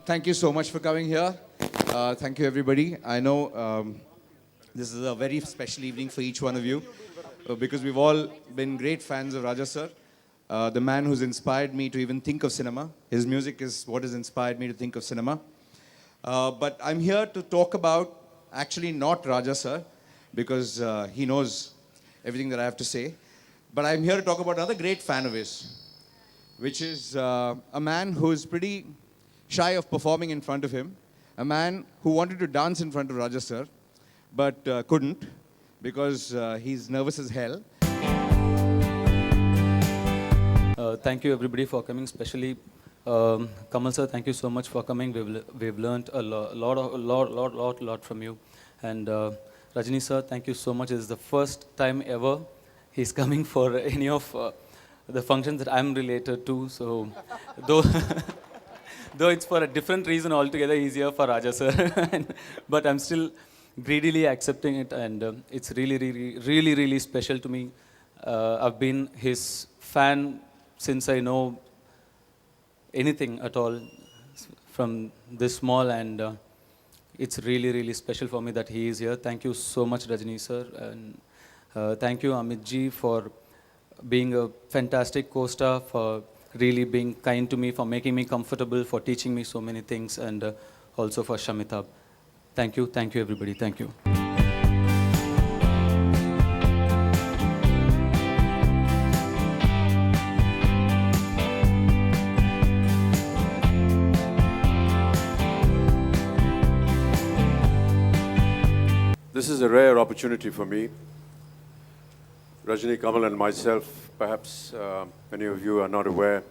Thank you so much for coming here. Thank you, everybody. I know this is a very special evening for each one of you because we've all been great fans of Raja sir, the man who's inspired me to even think of cinema. His music is what has inspired me to think of cinema. But I'm here to talk about actually not Raja sir because he knows everything that I have to say. But I'm here to talk about another great fan of his, which is a man who is pretty shy of performing in front of him, a man who wanted to dance in front of Raja sir, but couldn't because he's nervous as hell. Thank you everybody for coming, especially Kamal sir. Thank you so much for coming. We've learned a lot from you, and Rajni sir, thank you so much. This is the first time ever he's coming for any of the functions that I'm related to. So, though though it's for a different reason altogether, he's here for Raja sir, but I'm still greedily accepting it, and it's really special to me. I've been his fan since I know anything at all from this small, and it's really special for me that he is here. Thank you so much, Rajni sir, and thank you, Amit ji, for being a fantastic co-star, for really being kind to me, for making me comfortable, for teaching me so many things, and also for Shamitab. Thank you everybody, thank you. This is a rare opportunity for me. Rajni, Kamal and myself, perhaps many of you are not aware,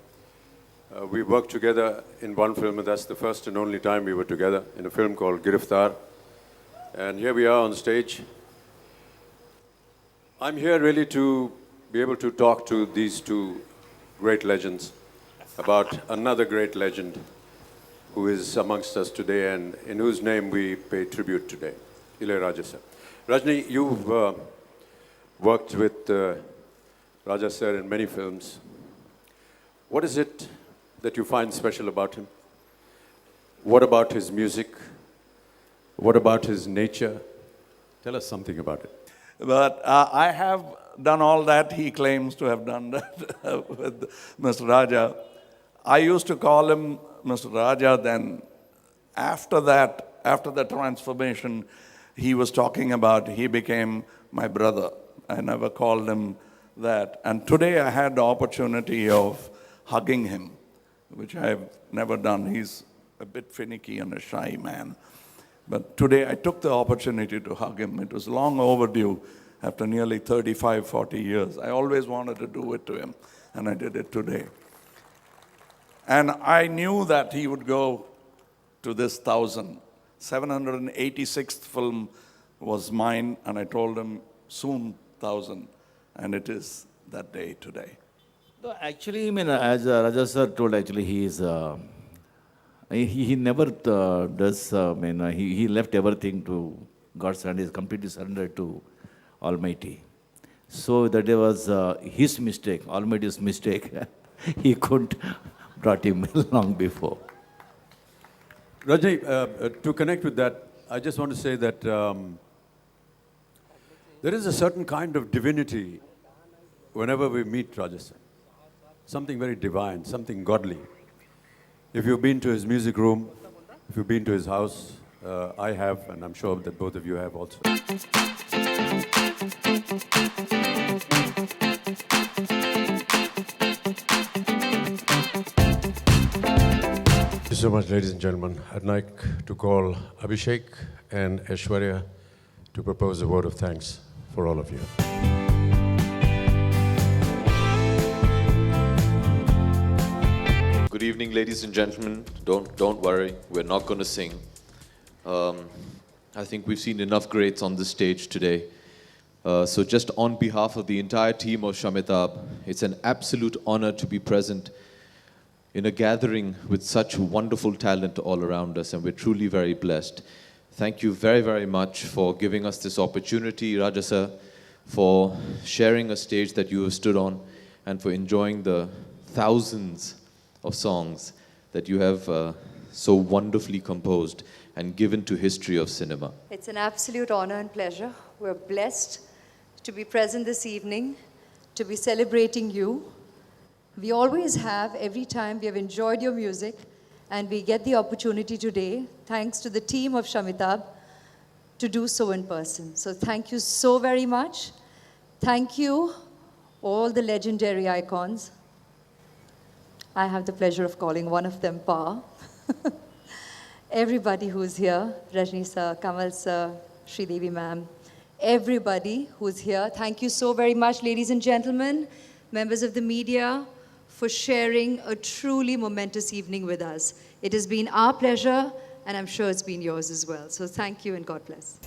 we worked together in one film, and that's the first and only time we were together, in a film called Giriftar. And here we are on stage. I'm here really to be able to talk to these two great legends about another great legend who is amongst us today and in whose name we pay tribute today, Ilaiyaraaja sir. Rajni, you've worked with Raja sir in many films. What is it that you find special about him? What about his music? What about his nature? Tell us something about it. But I have done all that he claims to have done that with Mr. Raja. I used to call him Mr. Raja. Then after that, after the transformation he was talking about, he became my brother. I never called him that. And today I had the opportunity of hugging him, which I've never done. He's a bit finicky and a shy man. But today I took the opportunity to hug him. It was long overdue after nearly 35, 40 years. I always wanted to do it to him, and I did it today. And I knew that he would go to this 786th film was mine, and I told him soon 1,000, and it is that day today. No, actually, I mean, as Raja sir told, actually, he is. He never does. He left everything to God's hand. He's completely surrendered to Almighty. So that was his mistake, Almighty's mistake. He couldn't brought him long before. Rajni, to connect with that, I just want to say that there is a certain kind of divinity whenever we meet Raja sir. Something very divine, something godly. If you've been to his music room, if you've been to his house, I have, and I'm sure that both of you have also. Thank you so much, ladies and gentlemen. I'd like to call Abhishek and Aishwarya to propose a word of thanks for all of you. Good evening, ladies and gentlemen. Don't worry, we're not going to sing. I think we've seen enough greats on this stage today. So just on behalf of the entire team of Shamitab, it's an absolute honor to be present in a gathering with such wonderful talent all around us, and we're truly very blessed. Thank you very much for giving us this opportunity, Raja sir, for sharing a stage that you have stood on, and for enjoying the thousands of songs that you have so wonderfully composed and given to history of cinema. It's an absolute honor and pleasure. We're blessed to be present this evening, to be celebrating you. We always have, every time we have enjoyed your music, and we get the opportunity today, thanks to the team of Shamitabh, to do so in person. So thank you so very much. Thank you, all the legendary icons. I have the pleasure of calling one of them Pa. Everybody who's here, Rajni sir, Kamal sir, Sridevi ma'am, everybody who's here, thank you so very much, ladies and gentlemen, members of the media, for sharing a truly momentous evening with us. It has been our pleasure, and I'm sure it's been yours as well. So thank you and God bless.